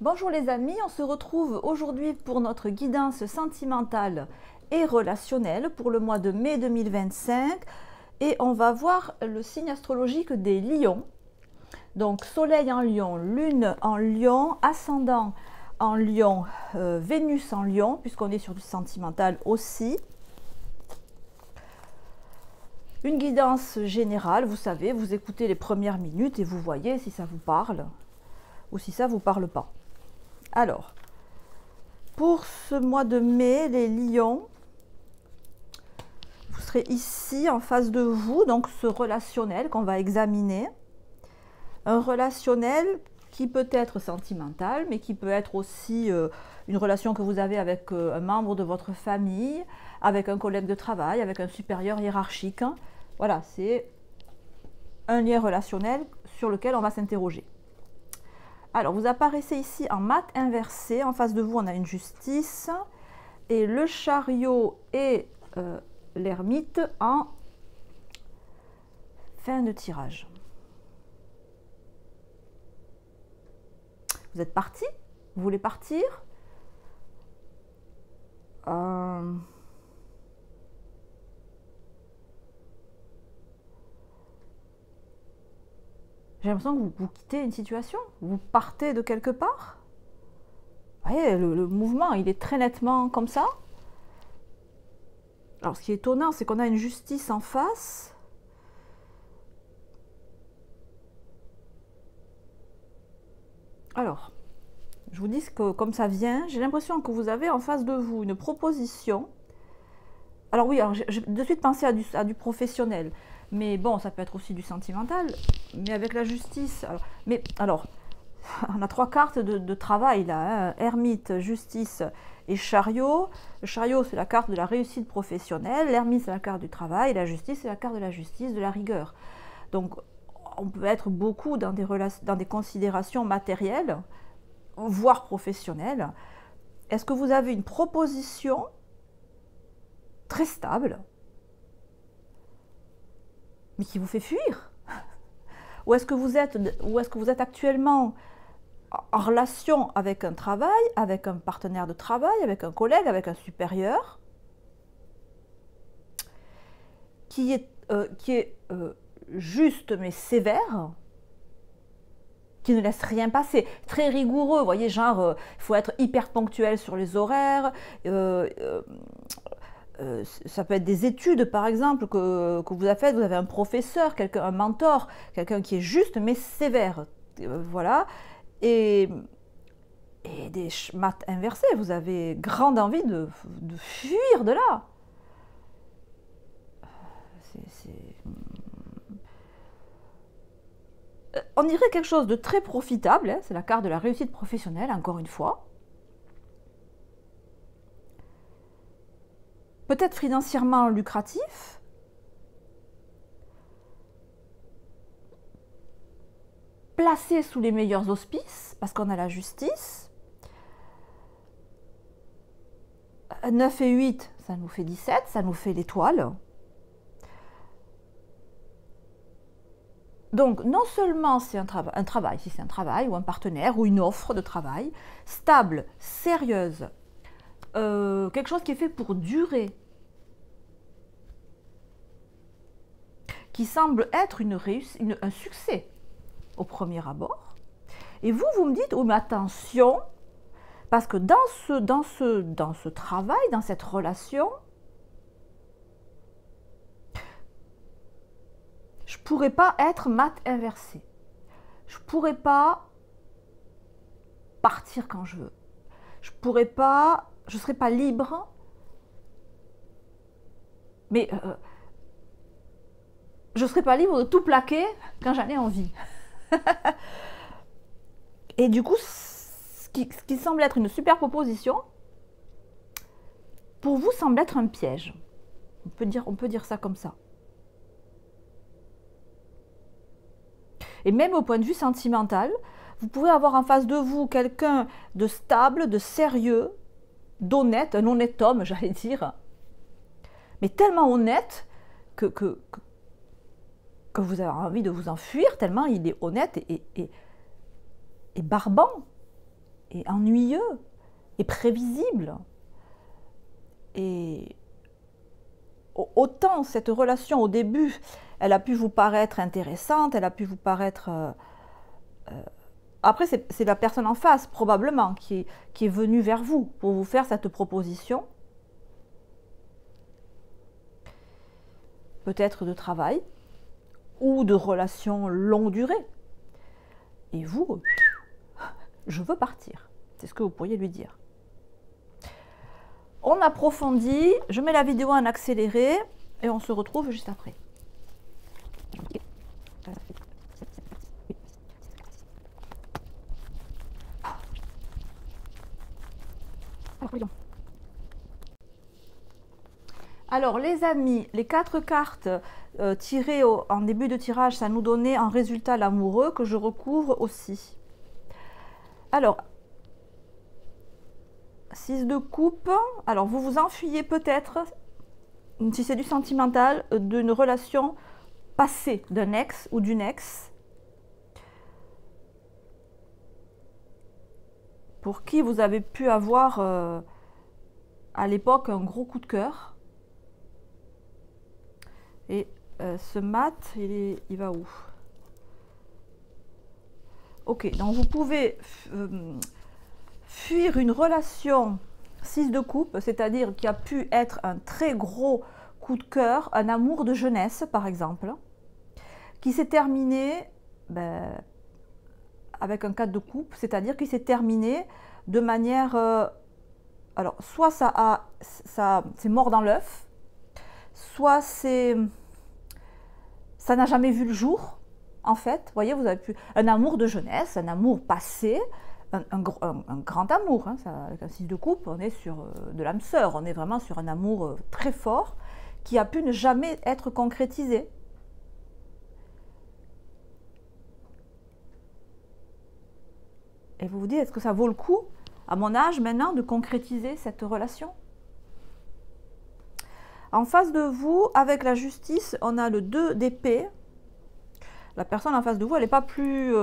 Bonjour les amis, on se retrouve aujourd'hui pour notre guidance sentimentale et relationnelle pour le mois de mai 2025 et on va voir le signe astrologique des lions. Donc soleil en lion, lune en lion, ascendant en lion, Vénus en lion puisqu'on est sur du sentimental aussi. Une guidance générale, vous savez, vous écoutez les premières minutes et vous voyez si ça vous parle ou si ça ne vous parle pas. Alors, pour ce mois de mai, les lions, vous serez ici en face de vous, donc ce relationnel qu'on va examiner. Un relationnel qui peut être sentimental, mais qui peut être aussi une relation que vous avez avec un membre de votre famille, avec un collègue de travail, avec un supérieur hiérarchique. Voilà, c'est un lien relationnel sur lequel on va s'interroger. Alors, vous apparaissez ici en mat inversé. En face de vous, on a une justice. Et le chariot et l'ermite en fin de tirage. Vous êtes parti? Vous voulez partir? J'ai l'impression que vous quittez une situation, vous partez de quelque part. Vous voyez, le mouvement, il est très nettement comme ça. Alors, ce qui est étonnant, c'est qu'on a une justice en face. Alors, je vous dis que comme ça vient, j'ai l'impression que vous avez en face de vous une proposition. Alors oui, j'ai de suite pensé à du professionnel. Mais bon, ça peut être aussi du sentimental. Mais avec la justice... Alors, on a trois cartes de travail là. Hein. Ermite, justice et chariot. Le chariot, c'est la carte de la réussite professionnelle. L'ermite, c'est la carte du travail. Et la justice, c'est la carte de la justice, de la rigueur. Donc, on peut être beaucoup dans des considérations matérielles, voire professionnelles. Est-ce que vous avez une proposition très stable, mais qui vous fait fuir? Ou est-ce que vous êtes actuellement en relation avec un travail, avec un partenaire de travail, avec un collègue, avec un supérieur, qui est juste mais sévère, qui ne laisse rien passer, très rigoureux, vous voyez, genre, il faut être hyper ponctuel sur les horaires, ça peut être des études, par exemple, que vous avez faites, vous avez un professeur, un mentor, quelqu'un qui est juste mais sévère, voilà, et des maths inversées, vous avez grande envie de fuir de là. On dirait quelque chose de très profitable, hein, c'est la carte de la réussite professionnelle, encore une fois. Peut-être financièrement lucratif. Placé sous les meilleurs auspices, parce qu'on a la justice. 9 et 8, ça nous fait 17, ça nous fait l'étoile. Donc, non seulement c'est un travail, si c'est un travail ou un partenaire ou une offre de travail, stable, sérieuse, quelque chose qui est fait pour durer, qui semble être un succès au premier abord. Et vous me dites, oh mais attention, parce que dans ce travail, dans cette relation, je ne pourrais pas être mat inversé. Je ne pourrais pas partir quand je veux. Je ne serais pas libre. Mais je ne serais pas libre de tout plaquer quand j'en ai envie. Et du coup, ce qui semble être une super proposition, pour vous semble être un piège. On peut dire ça comme ça. Et même au point de vue sentimental, vous pouvez avoir en face de vous quelqu'un de stable, de sérieux, d'honnête, un honnête homme, j'allais dire, mais tellement honnête que vous avez envie de vous enfuir, tellement il est honnête et barbant. et ennuyeux et prévisible. Et autant cette relation au début, elle a pu vous paraître intéressante, elle a pu vous paraître... Après, c'est la personne en face, probablement, qui est venue vers vous pour vous faire cette proposition. Peut-être de travail ou de relation longue durée. Et vous, je veux partir. C'est ce que vous pourriez lui dire. On approfondit, je mets la vidéo en accéléré et on se retrouve juste après. Alors les amis, les 4 cartes tirées en début de tirage, ça nous donnait en résultat l'amoureux que je recouvre aussi. Alors, 6 de coupe, alors vous vous enfuyez peut-être, si c'est du sentimental, d'une relation passée d'un ex ou d'une ex, pour qui vous avez pu avoir à l'époque un gros coup de cœur. Et ce mat, il va où? Ok, donc vous pouvez fuir une relation 6 de coupe, c'est-à-dire qui a pu être un très gros coup de cœur, un amour de jeunesse par exemple, qui s'est terminé avec un 4 de coupe, c'est-à-dire qui s'est terminé de manière... alors, soit c'est mort dans l'œuf, soit ça n'a jamais vu le jour, en fait. Vous voyez, vous avez pu... Un amour de jeunesse, un amour passé, un grand amour. Hein, ça, avec un 6 de coupe, on est sur de l'âme sœur, on est vraiment sur un amour très fort qui a pu ne jamais être concrétisé. Et vous vous dites, est-ce que ça vaut le coup, à mon âge maintenant, de concrétiser cette relation? En face de vous, avec la justice, on a le 2 d'épée. La personne en face de vous, elle n'est pas plus...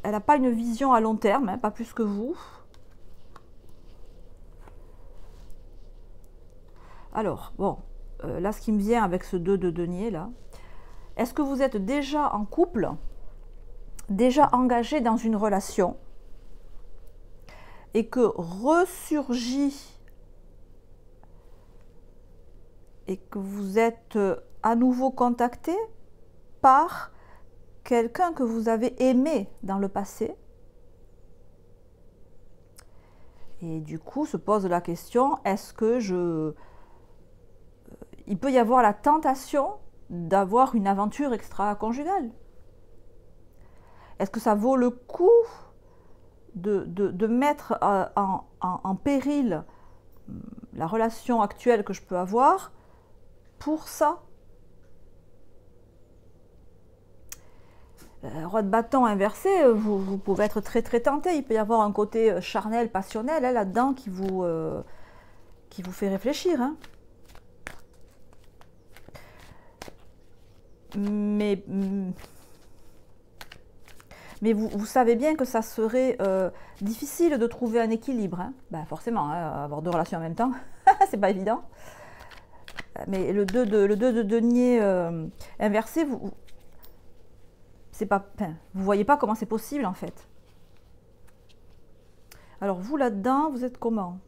elle n'a pas une vision à long terme, hein, pas plus que vous. Alors, bon, là, ce qui me vient avec ce 2 de denier, là, est-ce que vous êtes déjà en couple, déjà engagé dans une relation, et que ressurgit, et que vous êtes à nouveau contacté par quelqu'un que vous avez aimé dans le passé? Et du coup, se pose la question, est-ce que il peut y avoir la tentation d'avoir une aventure extra-conjugale? Est-ce que ça vaut le coup de mettre en péril la relation actuelle que je peux avoir pour ça? Roi de bâton inversé, vous pouvez être très très tenté. Il peut y avoir un côté charnel, passionnel hein, là-dedans qui vous fait réfléchir. Hein. Mais vous savez bien que ça serait difficile de trouver un équilibre. Hein. Ben forcément, hein, avoir 2 relations en même temps, c'est pas évident. Mais le 2 de denier inversé, vous voyez pas comment c'est possible en fait. Alors vous là-dedans, vous êtes comment?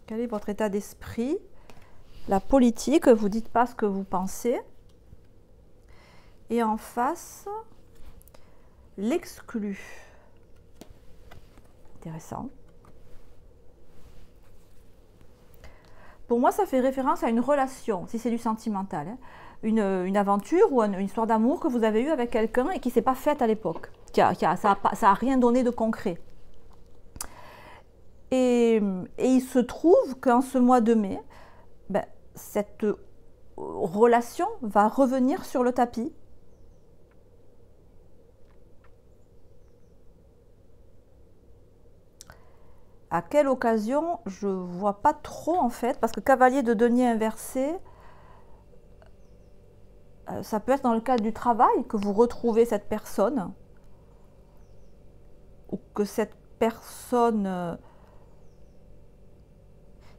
Quel est votre état d'esprit? La politique, vous dites pas ce que vous pensez. Et en face, l'exclu. Intéressant. Pour moi, ça fait référence à une relation, si c'est du sentimental. Hein. Une aventure ou une histoire d'amour que vous avez eue avec quelqu'un et qui ne s'est pas faite à l'époque. Ça n'a rien donné de concret. Et il se trouve qu'en ce mois de mai, cette relation va revenir sur le tapis. À quelle occasion? Je ne vois pas trop en fait, parce que cavalier de denier inversé, ça peut être dans le cadre du travail que vous retrouvez cette personne, ou que cette personne,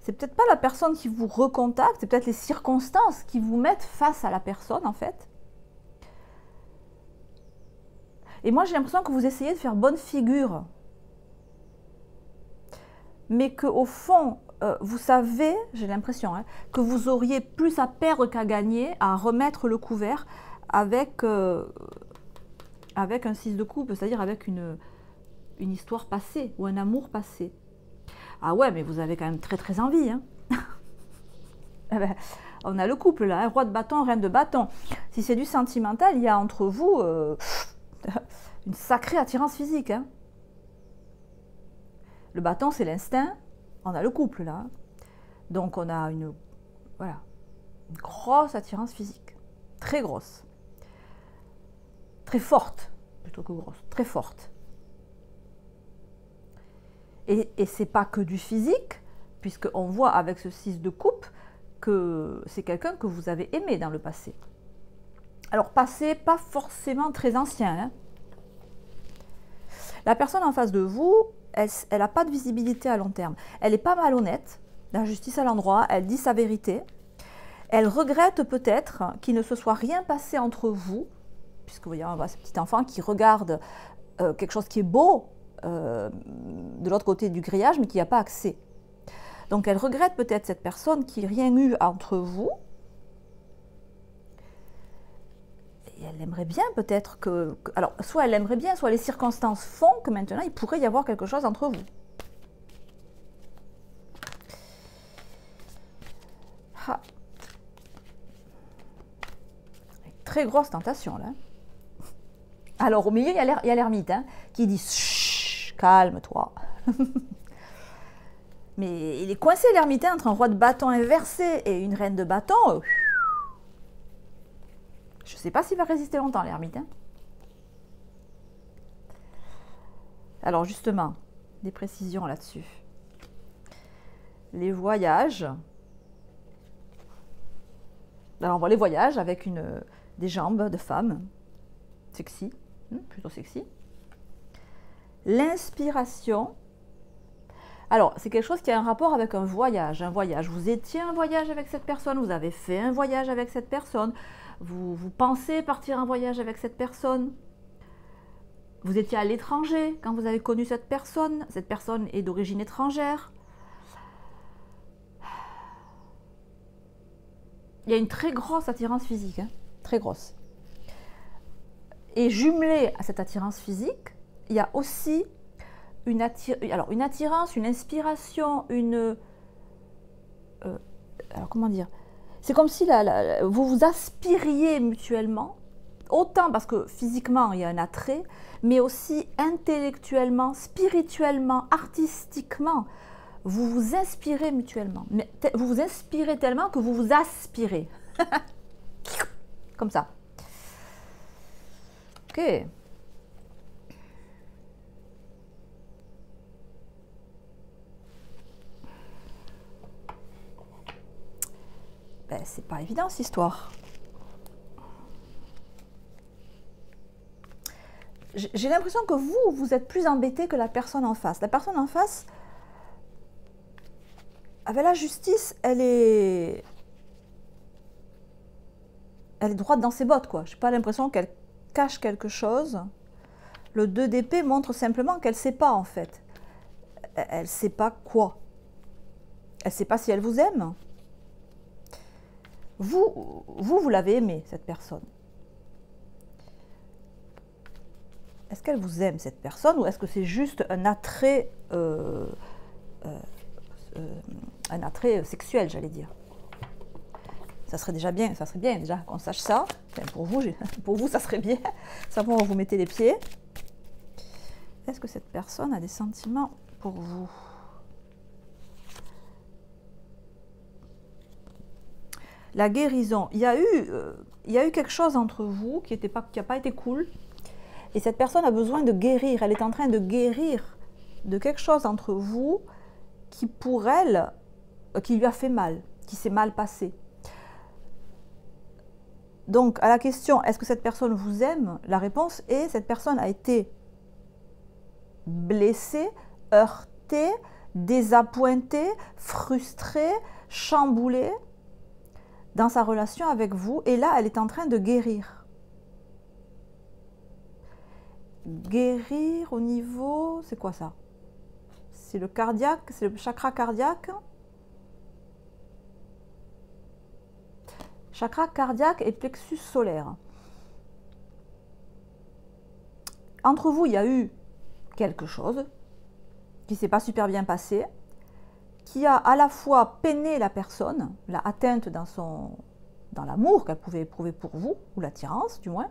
c'est peut-être pas la personne qui vous recontacte, c'est peut-être les circonstances qui vous mettent face à la personne en fait. Et moi j'ai l'impression que vous essayez de faire bonne figure, mais qu'au fond, vous savez, j'ai l'impression, hein, que vous auriez plus à perdre qu'à gagner à remettre le couvert avec, avec un 6 de coupe, c'est-à-dire avec une histoire passée ou un amour passé. Ah ouais, mais vous avez quand même très très envie. Hein. On a le couple là, hein, roi de bâton, reine de bâton. Si c'est du sentimental, il y a entre vous une sacrée attirance physique. Hein. Le bâton, c'est l'instinct. On a le couple là. Donc on a une grosse attirance physique. Très grosse. Très forte, plutôt que grosse. Très forte. Et c'est pas que du physique, puisqu'on voit avec ce 6 de coupe que c'est quelqu'un que vous avez aimé dans le passé. Alors passé, pas forcément très ancien. Hein. La personne en face de vous, elle n'a pas de visibilité à long terme. Elle n'est pas malhonnête, la justice à l'endroit, elle dit sa vérité. Elle regrette peut-être qu'il ne se soit rien passé entre vous, puisque vous voyez, on voit ce petit enfant qui regarde quelque chose qui est beau, de l'autre côté du grillage, mais qui n'a pas accès. Donc elle regrette peut-être cette personne qui n'a rien eu entre vous. Et elle aimerait bien peut-être que... Alors, soit elle aimerait bien, soit les circonstances font que maintenant, il pourrait y avoir quelque chose entre vous. Ah. Très grosse tentation, là. Alors, au milieu, il y a l'ermite, hein, qui dit... Calme-toi. Mais il est coincé l'ermitain entre un roi de bâton inversé et une reine de bâton. Je ne sais pas s'il va résister longtemps l'ermitain. Alors justement, des précisions là-dessus. Les voyages. Alors on voit les voyages avec des jambes de femme. Sexy, plutôt sexy. L'inspiration, alors c'est quelque chose qui a un rapport avec un voyage. Vous étiez un voyage avec cette personne, vous avez fait un voyage avec cette personne, vous pensez partir en voyage avec cette personne, vous étiez à l'étranger quand vous avez connu cette personne est d'origine étrangère. Il y a une très grosse attirance physique, hein, très grosse. Et jumelé à cette attirance physique, il y a aussi une attirance, une inspiration, alors comment dire, c'est comme si vous vous aspiriez mutuellement, autant parce que physiquement il y a un attrait, mais aussi intellectuellement, spirituellement, artistiquement, vous vous inspirez mutuellement. Mais vous vous inspirez tellement que vous vous aspirez. Comme ça. Ok. Ben, c'est pas évident cette histoire. J'ai l'impression que vous êtes plus embêté que la personne en face. La personne en face, avec la justice, elle est droite dans ses bottes, quoi. J'ai pas l'impression qu'elle cache quelque chose. Le 2 d'épée montre simplement qu'elle sait pas, en fait. Elle sait pas quoi. Elle sait pas si elle vous aime. Vous l'avez aimée, cette personne. Est-ce qu'elle vous aime, cette personne, ou est-ce que c'est juste un attrait sexuel, j'allais dire. Ça serait déjà bien, ça serait bien déjà qu'on sache ça. Enfin, pour vous, ça serait bien. Savoir où vous mettez les pieds. Est-ce que cette personne a des sentiments pour vous? La guérison. Il y a eu quelque chose entre vous qui n'a pas été cool. Et cette personne a besoin de guérir. Elle est en train de guérir de quelque chose entre vous qui, pour elle, qui lui a fait mal, qui s'est mal passé. Donc, à la question, est-ce que cette personne vous aime? La réponse est, cette personne a été blessée heurté, désappointé, frustré, chamboulé dans sa relation avec vous. Et là, elle est en train de guérir. Guérir au niveau... C'est quoi ça? C'est le cardiaque, c'est le chakra cardiaque. Chakra cardiaque et plexus solaire. Entre vous, il y a eu quelque chose qui ne s'est pas super bien passé, qui a à la fois peiné la personne, l'a atteinte dans l'amour qu'elle pouvait éprouver pour vous, ou l'attirance du moins,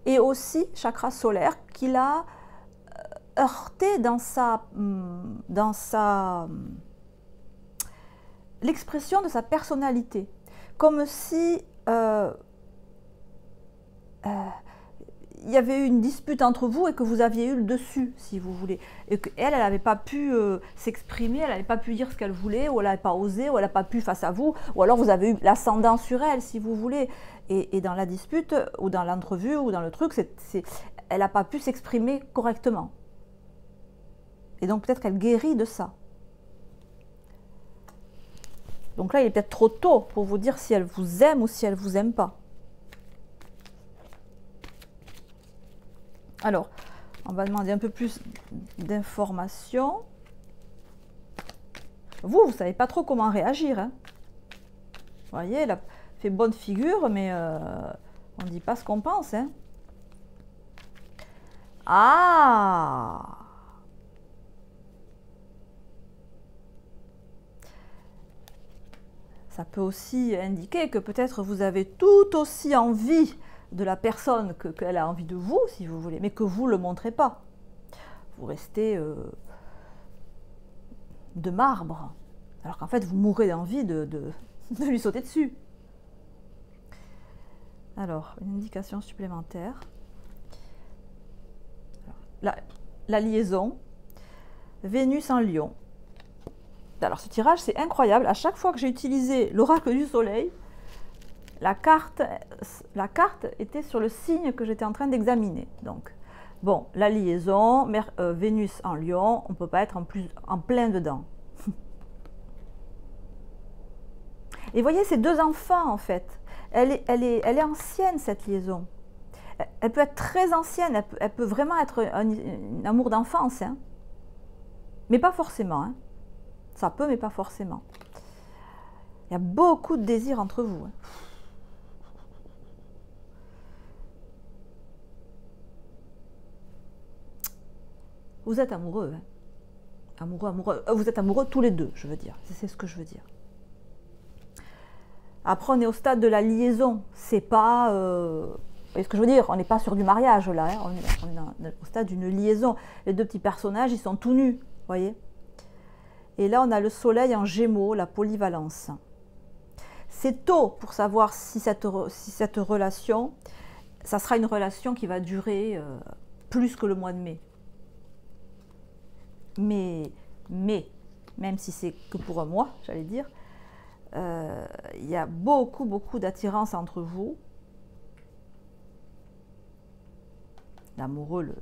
et aussi chakra solaire qui l'a heurté dans l'expression de sa personnalité, comme si il y avait eu une dispute entre vous et que vous aviez eu le dessus, si vous voulez, et qu'elle n'avait pas pu s'exprimer, elle n'avait pas pu dire ce qu'elle voulait, ou elle n'avait pas osé, ou elle n'a pas pu face à vous, ou alors vous avez eu l'ascendant sur elle, si vous voulez, et dans la dispute, ou dans l'entrevue, ou dans le truc, elle n'a pas pu s'exprimer correctement. Et donc peut-être qu'elle guérit de ça. Donc là, il est peut-être trop tôt pour vous dire si elle vous aime ou si elle ne vous aime pas. Alors, on va demander un peu plus d'informations. Vous ne savez pas trop comment réagir. Hein. Vous voyez, elle a fait bonne figure, mais on ne dit pas ce qu'on pense. Hein. Ah! Ça peut aussi indiquer que peut-être vous avez tout aussi envie de la personne qu'elle a envie de vous, si vous voulez, mais que vous ne le montrez pas. Vous restez de marbre, alors qu'en fait vous mourrez d'envie de lui sauter dessus. Alors, une indication supplémentaire. La liaison, Vénus en Lion. Alors ce tirage c'est incroyable, à chaque fois que j'ai utilisé l'oracle du soleil, la carte était sur le signe que j'étais en train d'examiner. Donc, bon, la liaison, Vénus en Lion, on ne peut pas être en plein dedans. Et voyez, ces deux enfants, en fait, elle est ancienne, cette liaison. Elle peut être très ancienne, elle peut vraiment être un amour d'enfance, hein. Mais pas forcément. Hein. Ça peut, mais pas forcément. Il y a beaucoup de désirs entre vous. Hein. Vous êtes amoureux. Hein. Amoureux. Vous êtes amoureux tous les deux, je veux dire. C'est ce que je veux dire. Après, on est au stade de la liaison. C'est pas... vous voyez ce que je veux dire? On n'est pas sur du mariage, là. Hein. On est au stade d'une liaison. Les deux petits personnages, ils sont tout nus. Vous voyez? Et là, on a le soleil en Gémeaux, la polyvalence. C'est tôt pour savoir si cette relation, ça sera une relation qui va durer plus que le mois de mai. Mais même si c'est que pour un mois, j'allais dire, il y a beaucoup d'attirance entre vous. L'amoureux,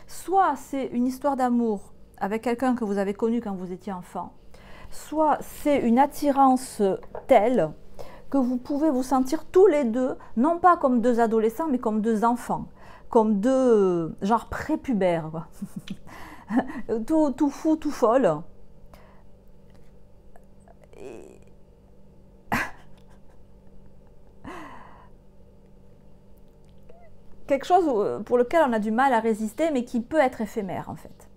soit c'est une histoire d'amour avec quelqu'un que vous avez connu quand vous étiez enfant, soit c'est une attirance telle que vous pouvez vous sentir tous les deux, non pas comme deux adolescents, mais comme deux enfants, comme deux, genre prépubères, quoi. tout fou, tout folle. Quelque chose pour lequel on a du mal à résister, mais qui peut être éphémère, en fait.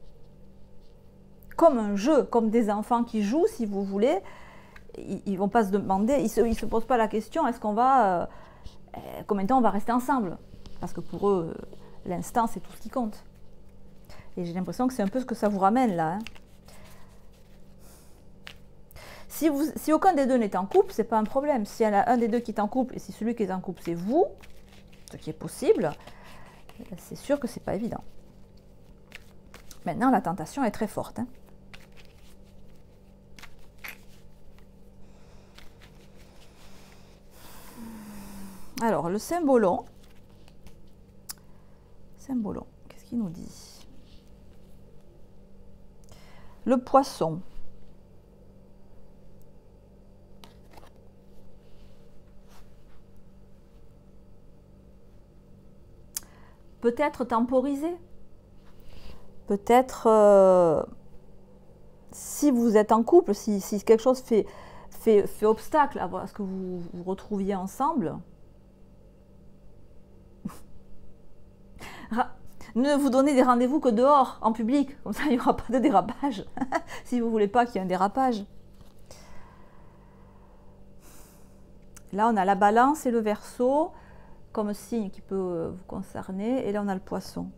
Comme un jeu, comme des enfants qui jouent, si vous voulez, ils ne vont pas se demander, ils se posent pas la question, est-ce qu'on va, combien de temps on va rester ensemble? Parce que pour eux, l'instant, c'est tout ce qui compte. Et j'ai l'impression que c'est un peu ce que ça vous ramène, là. Hein. Si aucun des deux n'est en couple, c'est pas un problème. Si il y en a un des deux qui est en couple, et si celui qui est en couple, c'est vous, ce qui est possible, c'est sûr que c'est pas évident. Maintenant, la tentation est très forte. Hein. Alors, le symbolon, qu'est-ce qu'il nous dit? Le poisson. Peut-être temporiser. Peut-être, si vous êtes en couple, si quelque chose fait obstacle à ce que vous vous retrouviez ensemble, ne vous donnez des rendez-vous que dehors, en public. Comme ça, il n'y aura pas de dérapage. Si vous ne voulez pas qu'il y ait un dérapage. Là, on a la balance et le Verseau comme signe qui peut vous concerner. Et là, on a le Poisson.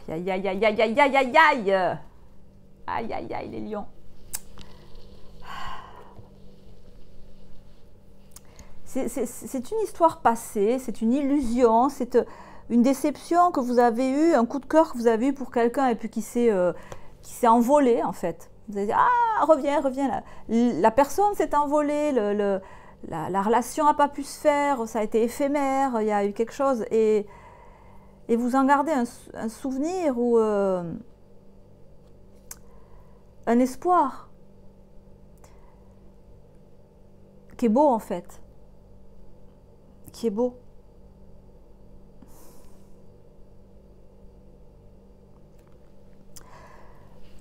Aïe, aïe, aïe, aïe, aïe, aïe, aïe, aïe. Aïe, aïe, aïe, les lions. C'est une histoire passée, c'est une illusion, c'est une déception que vous avez eue, un coup de cœur que vous avez eu pour quelqu'un et puis qui s'est envolé en fait. Vous avez dit, ah, reviens, reviens. La personne s'est envolée, la relation n'a pas pu se faire, ça a été éphémère, il y a eu quelque chose. Et vous en gardez un souvenir ou un espoir qui est beau en fait. Qui est beau.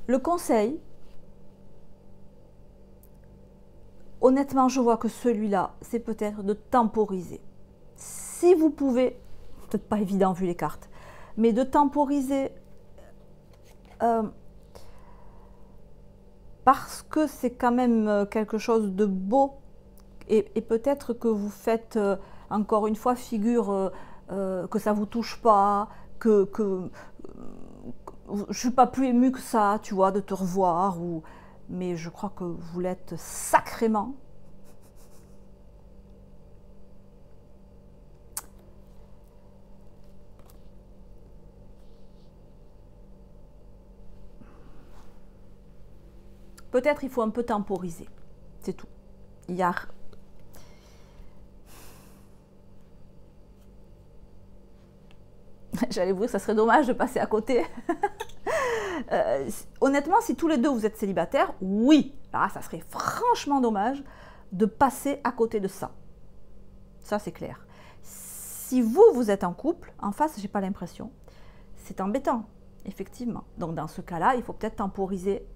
Le conseil, honnêtement, je vois que celui-là, c'est peut-être de temporiser. Si vous pouvez, peut-être pas évident vu les cartes, mais de temporiser parce que c'est quand même quelque chose de beau et peut-être que vous faites encore une fois figure que ça vous touche pas, que je suis pas plus émue que ça, tu vois, de te revoir, mais je crois que vous l'êtes sacrément. Peut-être il faut un peu temporiser, c'est tout. Il y a... J'allais vous dire, ça serait dommage de passer à côté. Honnêtement, si tous les deux vous êtes célibataires, oui, là, ça serait franchement dommage de passer à côté de ça. Ça, c'est clair. Si vous êtes en couple, en face, j'ai pas l'impression. C'est embêtant, effectivement. Donc, dans ce cas-là, il faut peut-être temporiser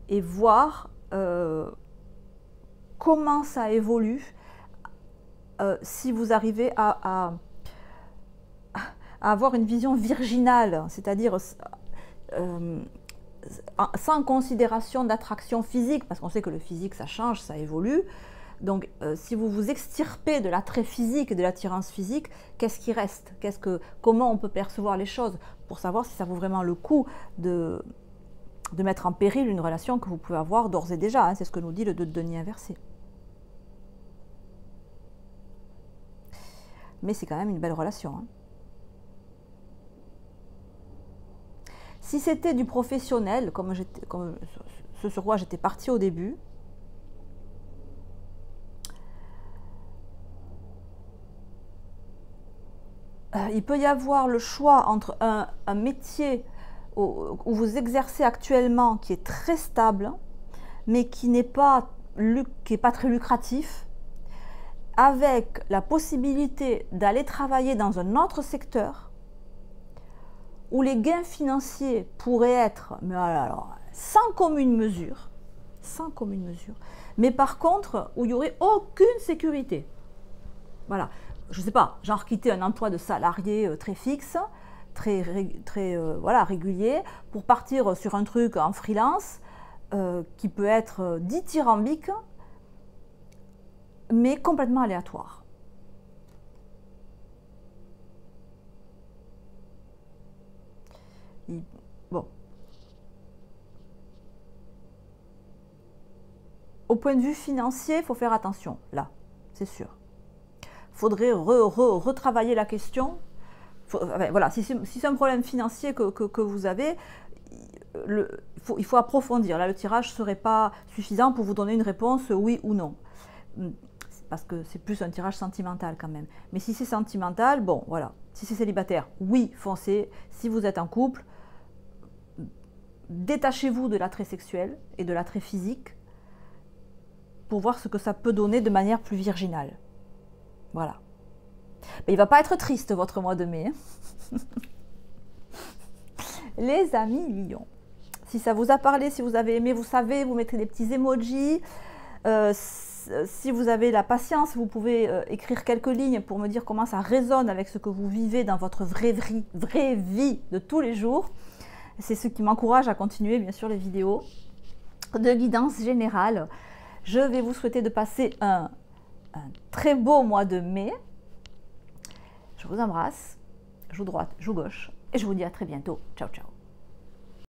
et voir comment ça évolue si vous arrivez à avoir une vision virginale, c'est-à-dire sans considération d'attraction physique, parce qu'on sait que le physique, ça change, ça évolue. Donc, si vous vous extirpez de l'attrait physique et de l'attirance physique, qu'est-ce qui reste? Comment on peut percevoir les choses pour savoir si ça vaut vraiment le coup de mettre en péril une relation que vous pouvez avoir d'ores et déjà, hein, c'est ce que nous dit le 2 de denier inversé. Mais c'est quand même une belle relation. Hein. Si c'était du professionnel, comme ce sur quoi j'étais partie au début, il peut y avoir le choix entre un métier où vous exercez actuellement qui est très stable, mais qui n'est pas très lucratif, avec la possibilité d'aller travailler dans un autre secteur où les gains financiers pourraient être alors, sans commune mesure, mais par contre où il n'y aurait aucune sécurité. Voilà, je ne sais pas, genre quitter un emploi de salarié très fixe, très régulier, pour partir sur un truc en freelance qui peut être dithyrambique, mais complètement aléatoire. Bon. Au point de vue financier, il faut faire attention, là, c'est sûr. Il faudrait retravailler la question. Voilà, si c'est un problème financier que vous avez, il faut approfondir. Là, le tirage ne serait pas suffisant pour vous donner une réponse oui ou non. parce que c'est plus un tirage sentimental quand même. Mais si c'est sentimental, bon, voilà. Si c'est célibataire, oui, foncez. Si vous êtes en couple, détachez-vous de l'attrait sexuel et de l'attrait physique pour voir ce que ça peut donner de manière plus virginale. Voilà. Mais il ne va pas être triste, votre mois de mai. Les amis lions. Si ça vous a parlé, si vous avez aimé, vous savez, vous mettez des petits emojis. Si vous avez la patience, vous pouvez écrire quelques lignes pour me dire comment ça résonne avec ce que vous vivez dans votre vraie vie de tous les jours. C'est ce qui m'encourage à continuer, bien sûr, les vidéos de guidance générale. Je vais vous souhaiter de passer un très beau mois de mai. Je vous embrasse, joue droite, joue gauche, et je vous dis à très bientôt. Ciao, ciao.